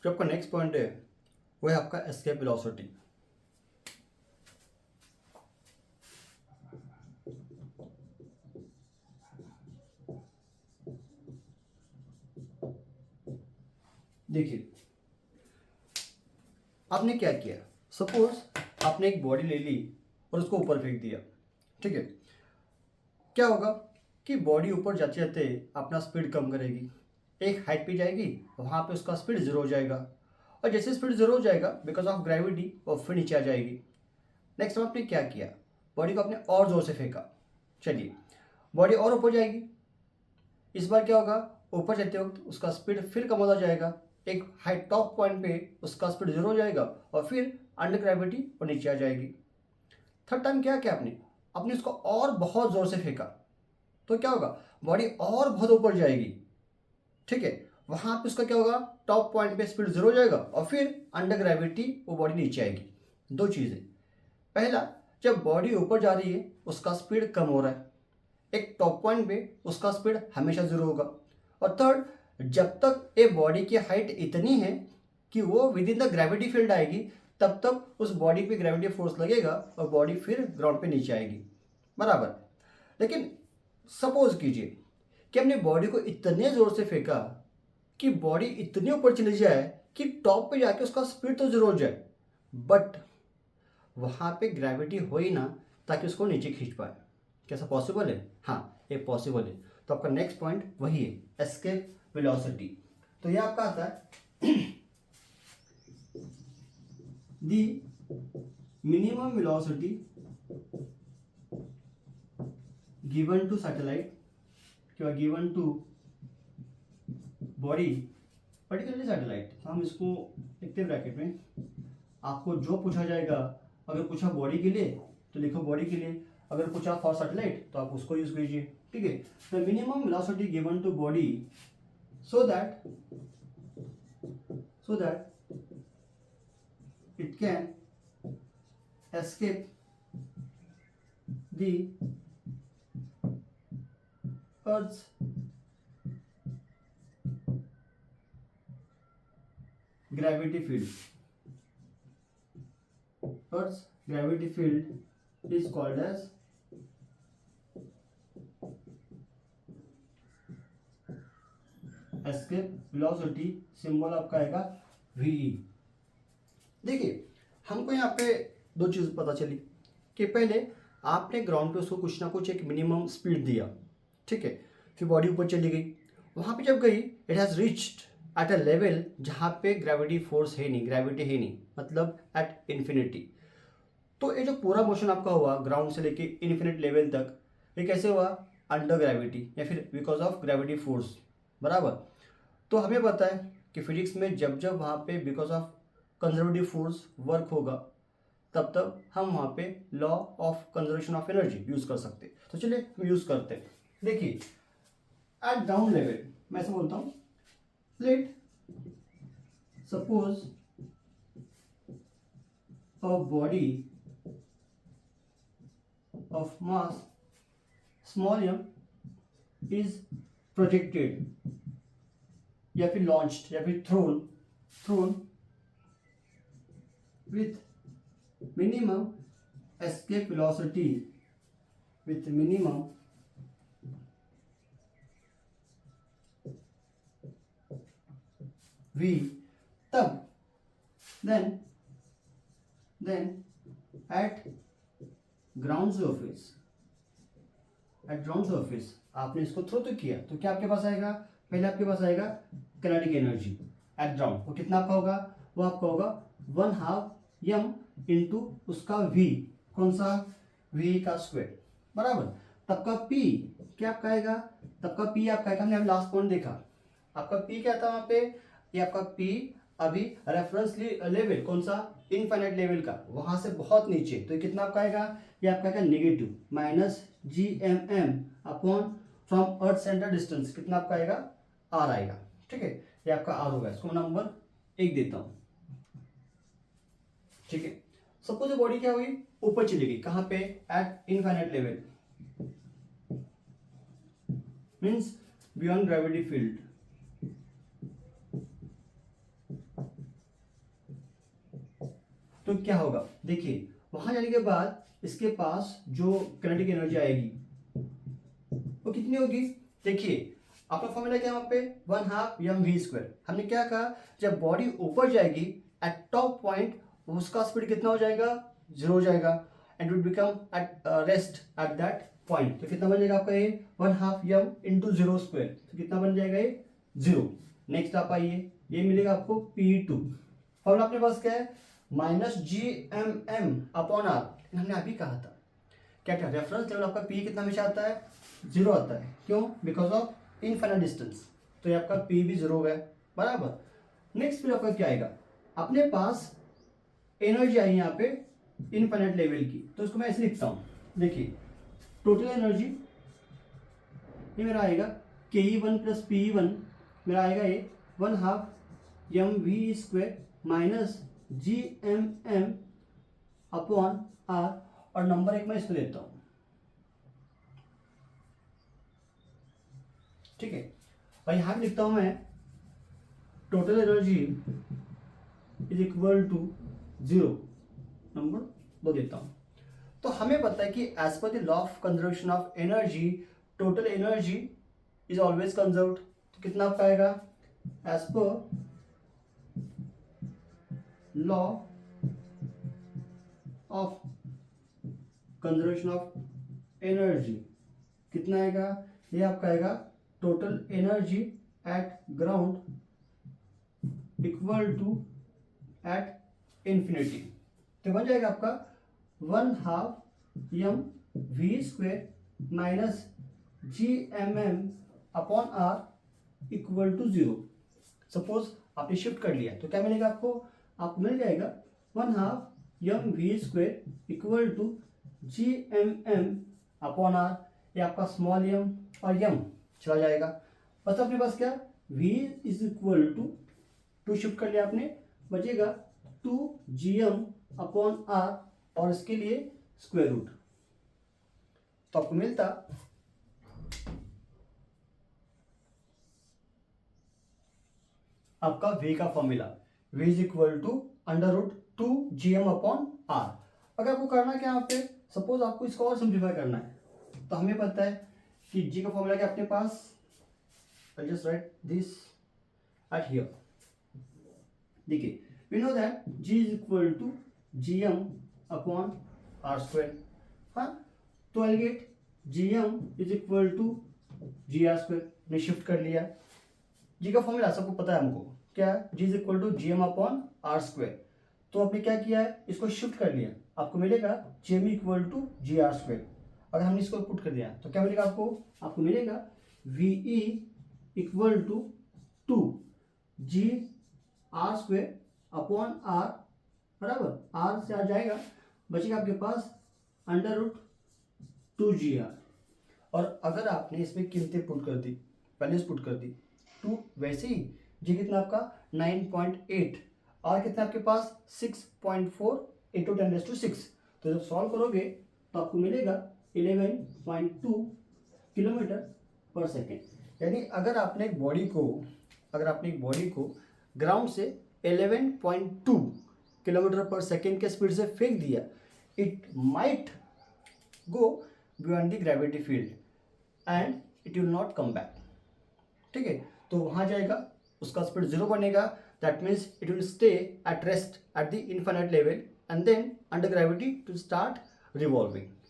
जो आपका next point है वो है आपका एस्केप वेलोसिटी। देखिए आपने क्या किया, सपोज आपने एक बॉडी ले ली और उसको ऊपर फेंक दिया, ठीक है। क्या होगा कि बॉडी ऊपर जाते जाते अपना स्पीड कम करेगी, एक हाइट पे जाएगी, वहाँ पे उसका स्पीड जीरो हो जाएगा, और जैसे स्पीड जीरो हो जाएगा बिकॉज ऑफ ग्रेविटी और फिर नीचे आ जाएगी। नेक्स्ट टाइम आपने क्या किया, बॉडी को आपने और ज़ोर से फेंका, चलिए बॉडी और ऊपर जाएगी। इस बार क्या होगा, ऊपर जाते वक्त उसका स्पीड फिर कम होता जाएगा, एक हाई टॉप पॉइंट पे उसका स्पीड जीरो हो जाएगा और फिर अंडर ग्रेविटी और नीचे आ जाएगी। थर्ड टाइम क्या किया आपने, आपने उसको और बहुत ज़ोर से फेंका, तो क्या होगा, बॉडी और बहुत ऊपर जाएगी, ठीक है। वहाँ पे उसका क्या होगा, टॉप पॉइंट पे स्पीड जीरो हो जाएगा और फिर अंडर ग्रेविटी वो बॉडी नीचे आएगी। दो चीज़ें, पहला जब बॉडी ऊपर जा रही है उसका स्पीड कम हो रहा है, एक टॉप पॉइंट पे उसका स्पीड हमेशा जीरो होगा। और थर्ड, जब तक ए बॉडी की हाइट इतनी है कि वो with in the gravity field आएगी तब तक उस बॉडी पे ग्रेविटी फोर्स लगेगा और बॉडी फिर ग्राउंड पे नीचे आएगी, बराबर। लेकिन सपोज कीजिए कि हमने बॉडी को इतने ज़ोर से फेंका कि बॉडी इतनी ऊपर चली जाए कि टॉप पे जाके उसका स्पीड तो जरूर हो जाए, बट वहाँ पे ग्रेविटी हो ही ना ताकि उसको नीचे खींच पाए। कैसा पॉसिबल है, हाँ ये पॉसिबल है। तो आपका नेक्स्ट पॉइंट वही है, एस्केप वेलोसिटी। तो ये आपका आता है the minimum velocity given to satellite क्या given to body, particularly satellite. हम इसको लिखते हैं ब्रैकेट में, आपको जो पूछा जाएगा, अगर पूछा बॉडी के लिए तो लिखो बॉडी के लिए, अगर पूछा फॉर सैटेलाइट तो आप उसको यूज कीजिए, ठीक है। The minimum velocity given to body so that it can escape the earth gravity field. Earth's gravity field is called as escape velocity, symbol आपका आएगा VE। देखिए हमको यहाँ पे दो चीज़ पता चली कि पहले आपने ग्राउंड पे उसको कुछ ना कुछ एक मिनिमम स्पीड दिया, ठीक है, फिर बॉडी ऊपर चली गई, वहाँ पे जब गई it has reached at a level जहाँ पे ग्रेविटी फोर्स है नहीं, ग्रेविटी है नहीं, मतलब एट इन्फिनिटी। तो ये जो पूरा मोशन आपका हुआ ग्राउंड से लेके इन्फिनिट लेवल तक, ये कैसे हुआ, अंडर ग्रेविटी या फिर बिकॉज ऑफ ग्रेविटी फोर्स, बराबर। तो हमें पता है कि फिजिक्स में जब जब वहाँ पे because of conservative force work होगा तब तब हम वहाँ पे law of conservation of energy use कर सकते हैं। तो चलिए हम यूज़ करते हैं। देखिए एट ग्राउंड लेवल मैं ऐसे बोलता हूँ, let suppose a body of mass small m is projected या फिर launched या फिर thrown with minimum escape velocity with minimum v, तब then at ग्राउंड सरफेस आपने इसको थ्रो तो किया तो क्या आपके पास आएगा, पहले आपके पास आएगा काइनेटिक एनर्जी एट ग्राउंड, वो कितना आपका होगा, वो आपका होगा 1/2 m इंटू उसका v, कौन सा, v का स्क्वायर, बराबर। तब का p क्या आपका आएगा, तब का p आपका आएगा, हमने लास्ट पॉइंट देखा आपका p क्या था वहां पे, ये आपका p अभी रेफरेंस लेवल कौन सा, इनफाइनाइट लेवल का, वहां से बहुत नीचे, तो ये कितना आपका आएगा, ये आपका आएगा negative -gmm upon from earth centre distance, कितना आपका आएगा, r आएगा, ठीक है। ये आपका r होगा, इसको नंबर 1 देता हूं, ठीक है। सपोज बॉडी क्या हुई, ऊपर चली गई, कहां पे, eight infinite level, means beyond gravity field, तो क्या होगा, देखिए वहां जाने के बाद इसके पास जो काइनेटिक एनर्जी आएगी वो कितनी होगी। देखिए आपका फॉर्मूला क्या है वहां पे, 1/2 mv²। हमने क्या कहा, जब बॉडी ऊपर जाएगी एट टॉप पॉइंट उसका स्पीड कितना हो जाएगा, 0 हो जाएगा, and will become eight rest at that point. तो कितना बन जाएगा आपका ये 1/2 m इंटू 0², तो कितना बन जाएगा ये 0। नेक्स्ट आप आइए, ये मिलेगा आपको P2। फॉर्मूला अपने पास क्या है, -GMM अपॉन R। हमने अभी कहा था क्या क्या, रेफरेंस लेवल आपका P कितना हमेशा आता है, 0 आता है। क्यों, बिकॉज ऑफ इनफाइनाइट डिस्टेंस। तो ये आपका P भी 0 हो गया, बराबर। नेक्स्ट फिर आपका क्या आएगा, अपने पास एनर्जी आई यहाँ पे इनफाइनाइट लेवल की, तो इसको मैं ऐसे लिखता हूँ। देखिए टोटल एनर्जी ये मेरा आएगा Ke1 प्लस Pe1, मेरा आएगा ये 1/2 mv² minus GMM upon R, और नंबर एक मैं इसको लेता हूँ, ठीक है। और यहाँ पे लिखता हूँ मैं total energy is equal to 0, number 2 देता हूँ। तो हमें पता है कि एज पर the law of conservation of energy total energy is always conserved. तो कितना आपका आएगा, एज पर law of conservation of energy कितना आएगा, ये आपका आएगा total energy at ground equal to at infinity. तो बन जाएगा आपका 1/2 mv² minus GMM upon R equal to 0। Suppose आपने शिफ्ट कर लिया तो क्या मिलेगा आपको मिल जाएगा 1/2 mv² equal to GMM upon R। ये आपका स्मॉल m और m चला जाएगा, बस अपने पास क्या v is equal to shift कर लिया आपने, बचेगा 2gm अपॉन R और इसके लिए स्क्वायर रूट। तो आपको मिलता आपका v का formula, v is equal to √2gm upon R। अगर आपको करना क्या यहाँ पे, सपोज आपको इसको और सिंप्लीफाई करना है, तो हमें पता है कि g का फॉर्मूला क्या अपने पास, I'll just write this at here। देखिए we know that g is equal to gm upon r²। हाँ, तो I'll get gm is equal to gr²। ने शिफ्ट कर लिया, g का फॉर्मूला सबको पता है हमको क्या है, g is equal to gm upon r²। तो आपने क्या किया है, इसको शिफ्ट कर लिया, आपको मिलेगा gm इक्वल टू gr²। अगर हमने इसको पुट कर दिया तो क्या मिलेगा आपको मिलेगा ve equal to 2gr² upon r, बराबर। r से आ जाएगा, बचेगा आपके पास √2gr। और अगर आपने इसमें कीमतें पुट कर दी, वैल्यूज पुट कर दी, 2 वैसे ही जी कितना आपका 9.8, r कितना आपके पास 6.4 इंटू 10⁶। तो जब सॉल्व करोगे तो आपको मिलेगा 11.2 किलोमीटर पर सेकेंड। यानी अगर आपने एक बॉडी को ग्राउंड से 11.2 किलोमीटर पर सेकेंड के स्पीड से फेंक दिया, it might go beyond the gravity field and it will not come back, ठीक है। तो वहां जाएगा, उसका स्पीड 0 बनेगा, that means it will stay at rest at the infinite level and then under gravity to start revolving.